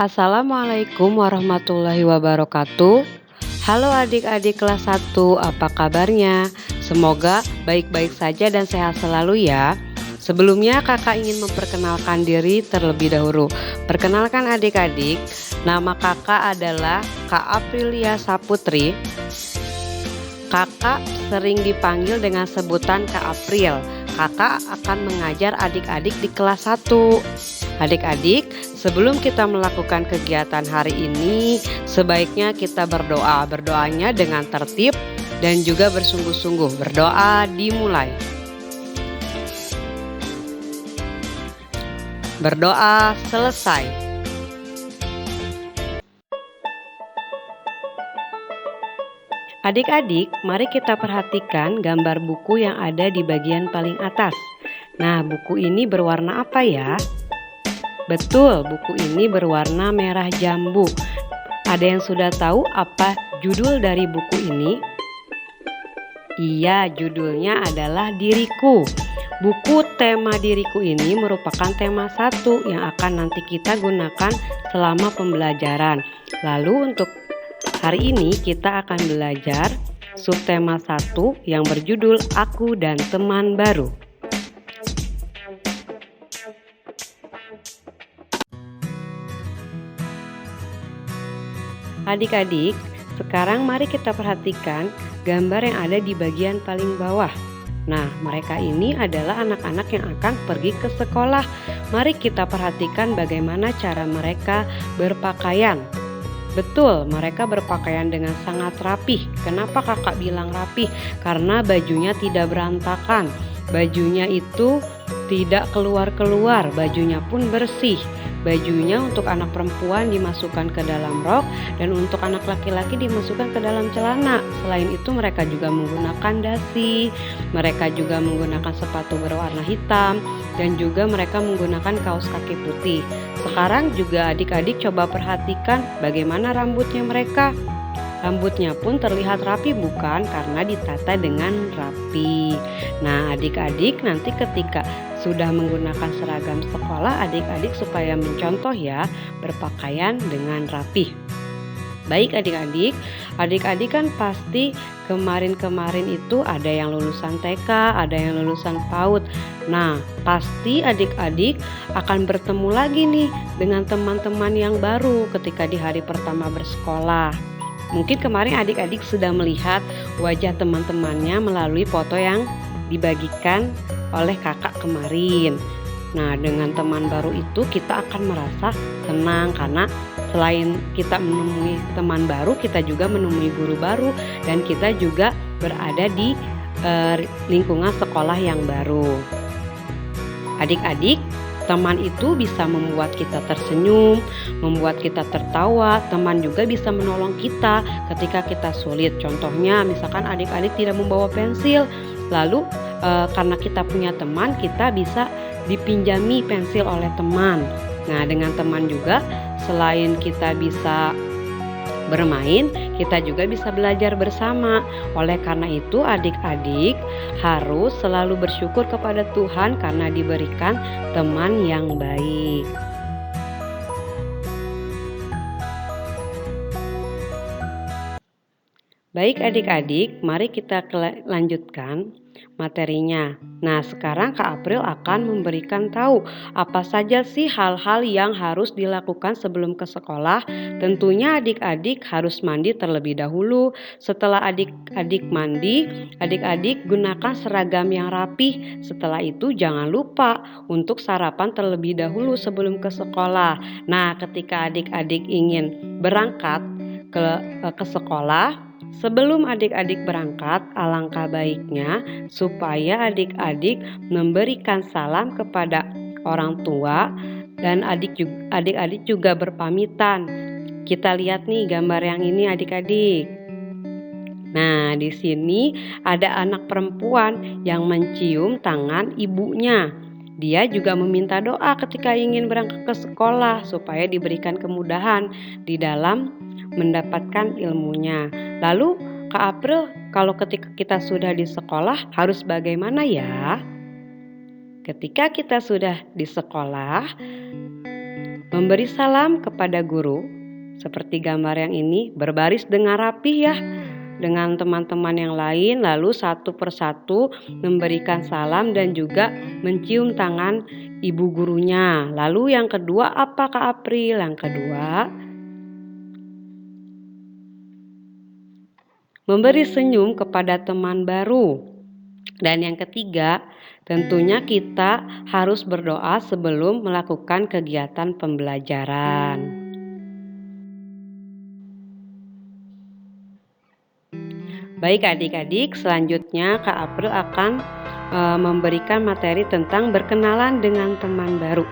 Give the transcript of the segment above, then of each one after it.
Assalamualaikum warahmatullahi wabarakatuh. Halo adik-adik kelas 1, apa kabarnya? Semoga baik-baik saja dan sehat selalu ya. Sebelumnya kakak ingin memperkenalkan diri terlebih dahulu. Perkenalkan adik-adik, nama kakak adalah Kak Aprilia Saputri. Kakak sering dipanggil dengan sebutan Kak April. Kakak akan mengajar adik-adik di kelas 1. Adik-adik, sebelum kita melakukan kegiatan hari ini, sebaiknya kita berdoa. Berdoanya dengan tertib dan juga bersungguh-sungguh. Berdoa dimulai. Berdoa selesai. Adik-adik, mari kita perhatikan gambar buku yang ada di bagian paling atas. Nah, buku ini berwarna apa ya? Betul, buku ini berwarna merah jambu. Ada yang sudah tahu apa judul dari buku ini? Iya, judulnya adalah Diriku. Buku tema Diriku ini merupakan tema 1 yang akan nanti kita gunakan selama pembelajaran. Lalu untuk hari ini kita akan belajar subtema 1 yang berjudul Aku dan Teman Baru. Adik-adik, sekarang mari kita perhatikan gambar yang ada di bagian paling bawah. Nah, mereka ini adalah anak-anak yang akan pergi ke sekolah. Mari kita perhatikan bagaimana cara mereka berpakaian. Betul, mereka berpakaian dengan sangat rapih. Kenapa kakak bilang rapih? Karena bajunya tidak berantakan. Bajunya itu tidak keluar-keluar, bajunya pun bersih. Bajunya untuk anak perempuan dimasukkan ke dalam rok dan untuk anak laki-laki dimasukkan ke dalam celana. Selain itu mereka juga menggunakan dasi, mereka juga menggunakan sepatu berwarna hitam dan juga mereka menggunakan kaos kaki putih. Sekarang juga adik-adik coba perhatikan bagaimana rambutnya mereka. Rambutnya pun terlihat rapi bukan? Karena ditata dengan rapi. Nah, adik-adik nanti ketika sudah menggunakan seragam sekolah, adik-adik supaya mencontoh ya, berpakaian dengan rapi. Baik adik-adik, adik-adik kan pasti kemarin-kemarin itu ada yang lulusan TK, ada yang lulusan PAUD. Nah, pasti adik-adik akan bertemu lagi nih dengan teman-teman yang baru ketika di hari pertama bersekolah. Mungkin kemarin adik-adik sudah melihat wajah teman-temannya melalui foto yang dibagikan oleh kakak kemarin. Nah, dengan teman baru itu kita akan merasa senang karena selain kita menemui teman baru, kita juga menemui guru baru dan kita juga berada di lingkungan sekolah yang baru. Adik-adik, teman itu bisa membuat kita tersenyum, membuat kita tertawa. Teman juga bisa menolong kita ketika kita sulit. Contohnya, misalkan adik-adik tidak membawa pensil, lalu karena kita punya teman, kita bisa dipinjami pensil oleh teman. Nah, dengan teman juga, selain kita bisa bermain, kita juga bisa belajar bersama. Oleh karena itu, adik-adik harus selalu bersyukur kepada Tuhan karena diberikan teman yang baik. Baik adik-adik, mari kita lanjutkan materinya. Nah, sekarang Kak April akan memberikan tahu apa saja sih hal-hal yang harus dilakukan sebelum ke sekolah. Tentunya adik-adik harus mandi terlebih dahulu. Setelah adik-adik mandi, adik-adik gunakan seragam yang rapih. Setelah itu jangan lupa untuk sarapan terlebih dahulu sebelum ke sekolah. Nah, ketika adik-adik ingin berangkat ke sekolah, sebelum adik-adik berangkat, alangkah baiknya supaya adik-adik memberikan salam kepada orang tua dan adik-adik juga berpamitan. Kita lihat nih gambar yang ini adik-adik. Nah, di sini ada anak perempuan yang mencium tangan ibunya. Dia juga meminta doa ketika ingin berangkat ke sekolah supaya diberikan kemudahan di dalam mendapatkan ilmunya. Lalu Kak April, kalau ketika kita sudah di sekolah harus bagaimana ya? Ketika kita sudah di sekolah, Memberi salam kepada guru, seperti gambar yang ini, berbaris dengan rapih ya, dengan teman-teman yang lain, lalu satu persatu memberikan salam dan juga mencium tangan ibu gurunya. Lalu yang kedua apa Kak April? Yang kedua, memberi senyum kepada teman baru. Dan yang ketiga, tentunya kita harus berdoa sebelum melakukan kegiatan pembelajaran. Baik adik-adik, selanjutnya Kak April akan memberikan materi tentang berkenalan dengan teman baru.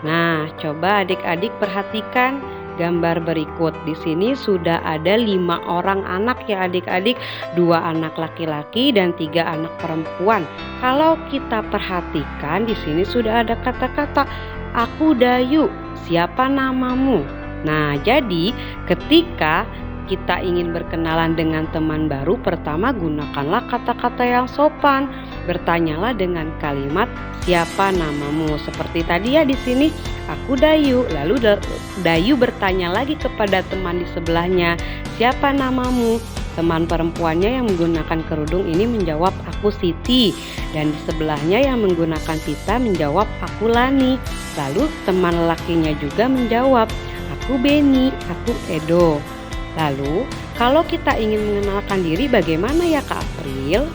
Nah, coba adik-adik perhatikan gambar berikut. Di sini sudah ada 5 orang anak ya adik-adik, 2 anak laki-laki dan 3 anak perempuan. Kalau kita perhatikan di sini sudah ada kata-kata aku Dayu, siapa namamu? Nah, jadi ketika kita ingin berkenalan dengan teman baru, pertama gunakanlah kata-kata yang sopan. Bertanyalah dengan kalimat siapa namamu. Seperti tadi ya di sini, aku Dayu. Lalu Dayu bertanya lagi kepada teman di sebelahnya, siapa namamu? Teman perempuannya yang menggunakan kerudung ini menjawab aku Siti. Dan di sebelahnya yang menggunakan pita menjawab aku Lani. Lalu teman lelakinya juga menjawab aku Beni, aku Edo. Lalu, kalau kita ingin mengenalkan diri bagaimana ya Kak April?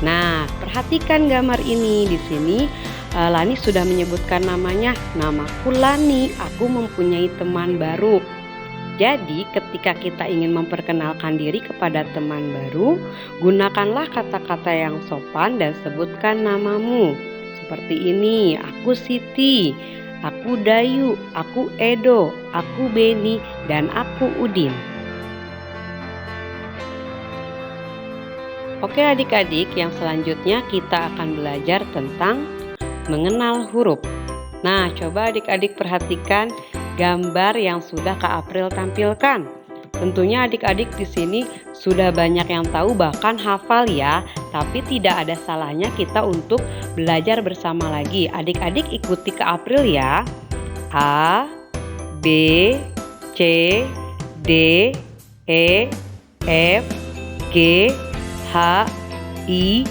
Nah, perhatikan gambar ini. Di sini Lani sudah menyebutkan namanya. Namaku Lani, aku mempunyai teman baru. Jadi, ketika kita ingin memperkenalkan diri kepada teman baru, gunakanlah kata-kata yang sopan dan sebutkan namamu. Seperti ini, aku Siti, aku Dayu, aku Edo, aku Beni, dan aku Udin. Oke adik-adik, yang selanjutnya kita akan belajar tentang mengenal huruf. Nah, coba adik-adik perhatikan gambar yang sudah Kak April tampilkan. Tentunya adik-adik di sini sudah banyak yang tahu, bahkan hafal ya. Tapi tidak ada salahnya kita untuk belajar bersama lagi. Adik-adik ikuti Kak April ya. A, B, C, D, E, F, G, H, I,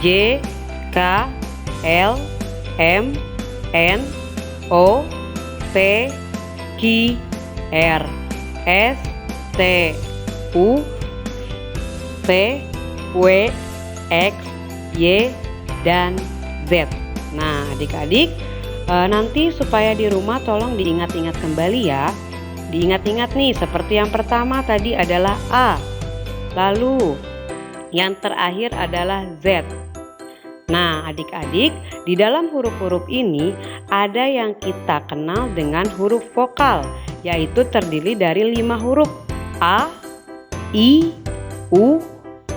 J, K, L, M, N, O, P, Q, R, S, T, U, V, W, X, Y, dan Z. Nah adik-adik, nanti supaya di rumah tolong diingat-ingat kembali ya. Diingat-ingat nih, seperti yang pertama tadi adalah A, lalu yang terakhir adalah Z. Nah adik-adik, di dalam huruf-huruf ini ada yang kita kenal dengan huruf vokal, yaitu terdiri dari 5 huruf: A, I, U,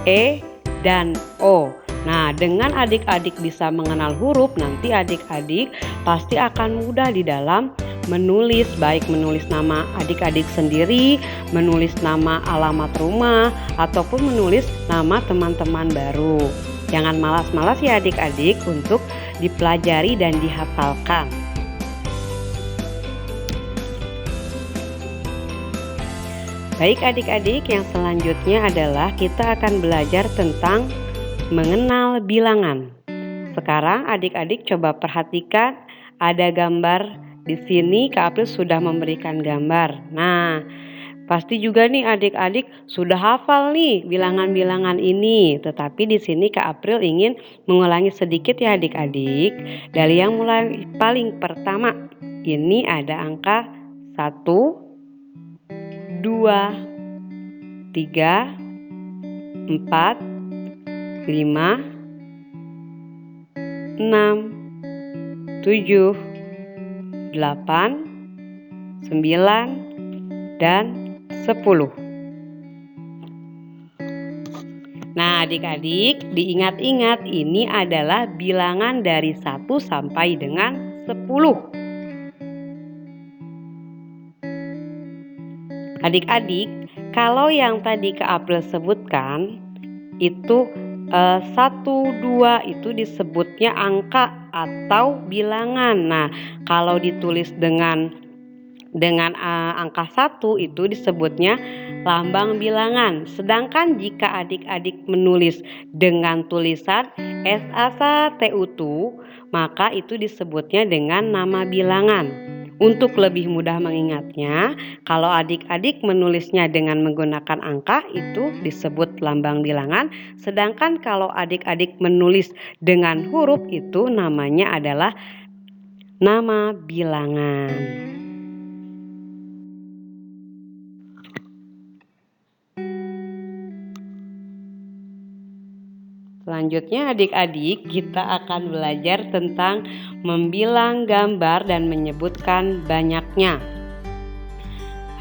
E, dan O. Nah, dengan adik-adik bisa mengenal huruf, nanti adik-adik pasti akan mudah di dalam menulis, baik menulis nama adik-adik sendiri, menulis nama alamat rumah, ataupun menulis nama teman-teman baru. Jangan malas-malas ya adik-adik untuk dipelajari dan dihafalkan. Baik adik-adik, yang selanjutnya adalah kita akan belajar tentang mengenal bilangan. Sekarang adik-adik coba perhatikan, ada gambar di sini. Kak April sudah memberikan gambar. Nah, pasti juga nih adik-adik sudah hafal nih bilangan-bilangan ini. Tetapi di sini Kak April ingin mengulangi sedikit ya adik-adik. Dari yang mulai paling pertama, ini ada angka 1, 2, 3, 4, 5, 6, 7, 8, 9, dan 10. Nah adik-adik, diingat-ingat ini adalah bilangan dari 1 sampai dengan 10. Adik-adik, kalau yang tadi Kak April sebutkan itu 1, 2 itu disebutnya angka atau bilangan. Nah, kalau ditulis dengan angka 1 itu disebutnya lambang bilangan. Sedangkan jika adik-adik menulis dengan tulisan SASATUTU, maka itu disebutnya dengan nama bilangan. Untuk lebih mudah mengingatnya, kalau adik-adik menulisnya dengan menggunakan angka itu disebut lambang bilangan, sedangkan kalau adik-adik menulis dengan huruf itu namanya adalah nama bilangan. Selanjutnya adik-adik kita akan belajar tentang membilang gambar dan menyebutkan banyaknya.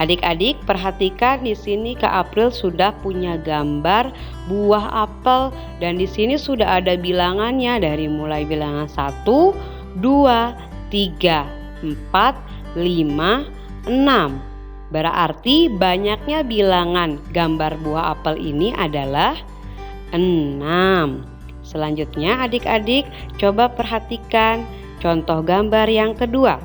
Adik-adik perhatikan di sini Kak April sudah punya gambar buah apel dan di sini sudah ada bilangannya dari mulai bilangan 1, 2, 3, 4, 5, 6. Berarti banyaknya bilangan gambar buah apel ini adalah 6. Selanjutnya adik-adik coba perhatikan contoh gambar yang kedua.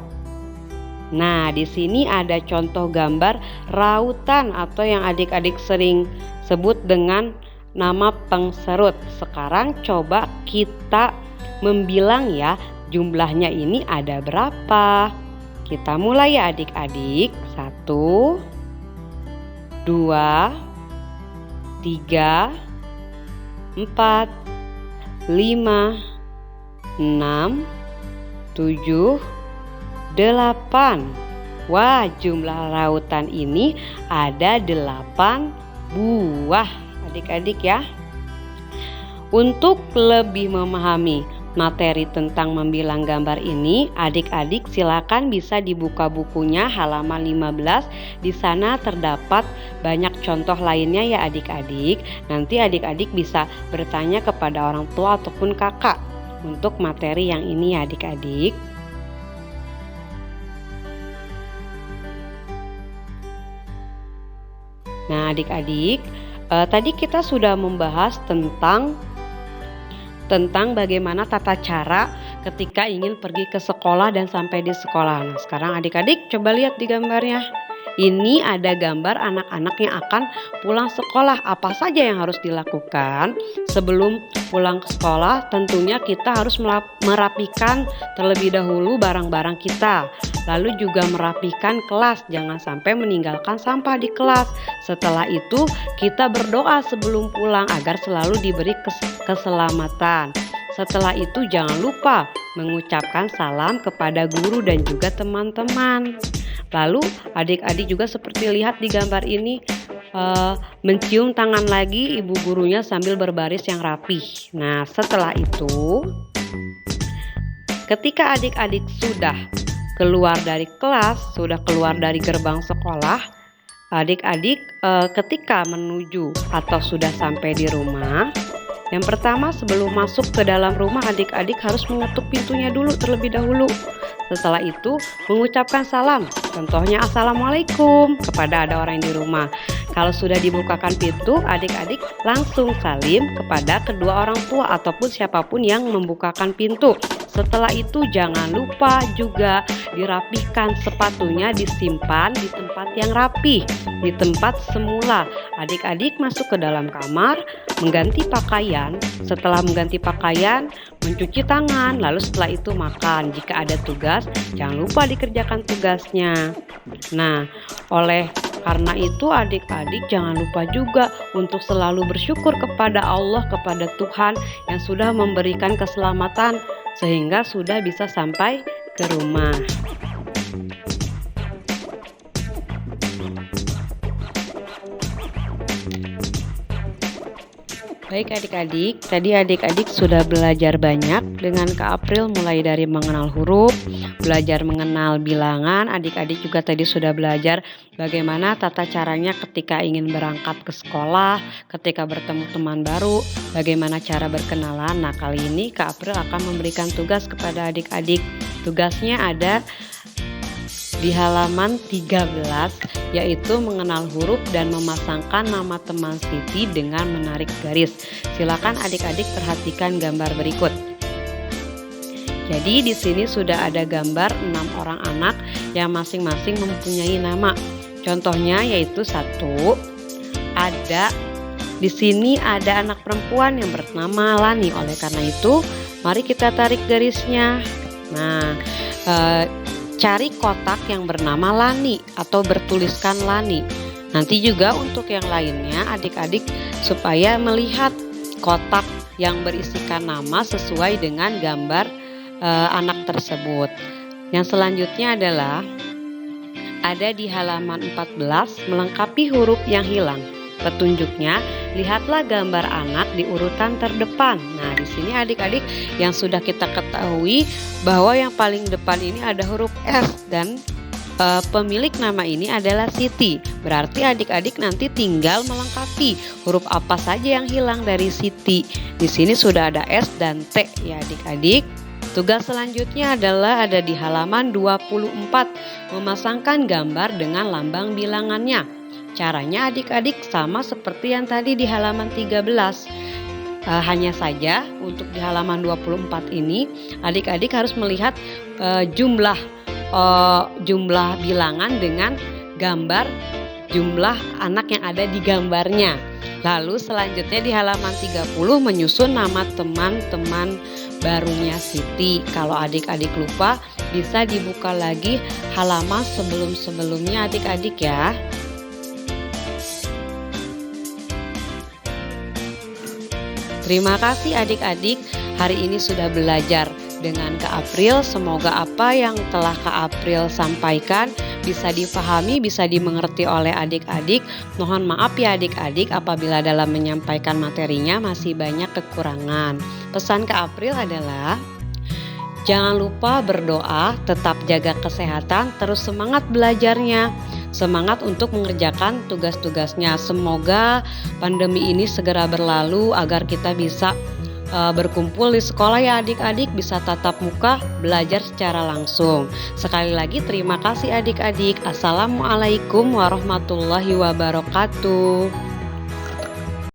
Nah, di sini ada contoh gambar rautan atau yang adik-adik sering sebut dengan nama pengserut. Sekarang coba kita membilang ya, jumlahnya ini ada berapa. Kita mulai ya adik-adik. 1, 2, 3, 4, 5, 6, 7, 8. Wah, jumlah rautan ini ada 8 buah adik-adik ya. Untuk lebih memahami materi tentang membilang gambar ini, adik-adik silakan bisa dibuka bukunya halaman 15. Di sana terdapat banyak contoh lainnya ya adik-adik. Nanti adik-adik bisa bertanya kepada orang tua ataupun kakak untuk materi yang ini ya adik-adik. Nah adik-adik, tadi kita sudah membahas tentang bagaimana tata cara ketika ingin pergi ke sekolah dan sampai di sekolah. Nah, sekarang adik-adik coba lihat di gambarnya. Ini ada gambar anak-anak yang akan pulang sekolah. Apa saja yang harus dilakukan sebelum pulang ke sekolah? Tentunya kita harus merapikan terlebih dahulu barang-barang kita. Lalu juga merapikan kelas, jangan sampai meninggalkan sampah di kelas. Setelah itu kita berdoa sebelum pulang agar selalu diberi keselamatan. Setelah itu jangan lupa mengucapkan salam kepada guru dan juga teman-teman. Lalu adik-adik juga seperti lihat di gambar ini mencium tangan lagi ibu gurunya sambil berbaris yang rapih. Nah setelah itu ketika adik-adik sudah keluar dari kelas, sudah keluar dari gerbang sekolah, adik-adik ketika menuju atau sudah sampai di rumah, yang pertama sebelum masuk ke dalam rumah adik-adik harus mengetuk pintunya dulu terlebih dahulu. Setelah itu mengucapkan salam, contohnya Assalamualaikum kepada ada orang yang di rumah. Kalau sudah dibukakan pintu, adik-adik langsung salim kepada kedua orang tua ataupun siapapun yang membukakan pintu. Setelah itu jangan lupa juga dirapihkan sepatunya, disimpan di tempat yang rapih, di tempat semula. Adik-adik masuk ke dalam kamar, mengganti pakaian. Setelah mengganti pakaian, mencuci tangan, lalu setelah itu makan. Jika ada tugas, jangan lupa dikerjakan tugasnya. Nah, oleh karena itu adik-adik jangan lupa juga untuk selalu bersyukur kepada Allah, kepada Tuhan yang sudah memberikan keselamatan sehingga sudah bisa sampai ke rumah. Baik adik-adik, tadi adik-adik sudah belajar banyak dengan Kak April, mulai dari mengenal huruf, belajar mengenal bilangan. Adik-adik juga tadi sudah belajar bagaimana tata caranya ketika ingin berangkat ke sekolah, ketika bertemu teman baru, bagaimana cara berkenalan. Nah kali ini Kak April akan memberikan tugas kepada adik-adik. Tugasnya ada di halaman 13, yaitu mengenal huruf dan memasangkan nama teman Siti dengan menarik garis. Silakan adik-adik perhatikan gambar berikut. Jadi di sini sudah ada gambar 6 orang anak yang masing-masing mempunyai nama. Contohnya yaitu satu, di sini ada anak perempuan yang bernama Lani. Oleh karena itu, mari kita tarik garisnya. Nah, cari kotak yang bernama Lani atau bertuliskan Lani. Nanti juga untuk yang lainnya adik-adik supaya melihat kotak yang berisikan nama sesuai dengan gambar anak tersebut. Yang selanjutnya adalah ada di halaman 14, melengkapi huruf yang hilang. Petunjuknya, lihatlah gambar anak di urutan terdepan. Nah, di sini adik-adik yang sudah kita ketahui bahwa yang paling depan ini ada huruf S dan pemilik nama ini adalah Siti. Berarti adik-adik nanti tinggal melengkapi huruf apa saja yang hilang dari Siti. Di sini sudah ada S dan T ya adik-adik. Tugas selanjutnya adalah ada di halaman 24, memasangkan gambar dengan lambang bilangannya. Caranya adik-adik sama seperti yang tadi di halaman 13. Hanya saja untuk di halaman 24 ini adik-adik harus melihat jumlah bilangan dengan gambar jumlah anak yang ada di gambarnya. Lalu selanjutnya di halaman 30 menyusun nama teman-teman barunya Siti. Kalau adik-adik lupa bisa dibuka lagi halaman sebelum-sebelumnya adik-adik ya. Terima kasih adik-adik, hari ini sudah belajar dengan Kak April. Semoga apa yang telah Kak April sampaikan bisa dipahami, bisa dimengerti oleh adik-adik. Mohon maaf ya adik-adik apabila dalam menyampaikan materinya masih banyak kekurangan. Pesan Kak April adalah jangan lupa berdoa, tetap jaga kesehatan, terus semangat belajarnya. Semangat untuk mengerjakan tugas-tugasnya. Semoga pandemi ini segera berlalu agar kita bisa berkumpul di sekolah ya adik-adik, bisa tatap muka belajar secara langsung. Sekali lagi terima kasih adik-adik. Assalamualaikum warahmatullahi wabarakatuh.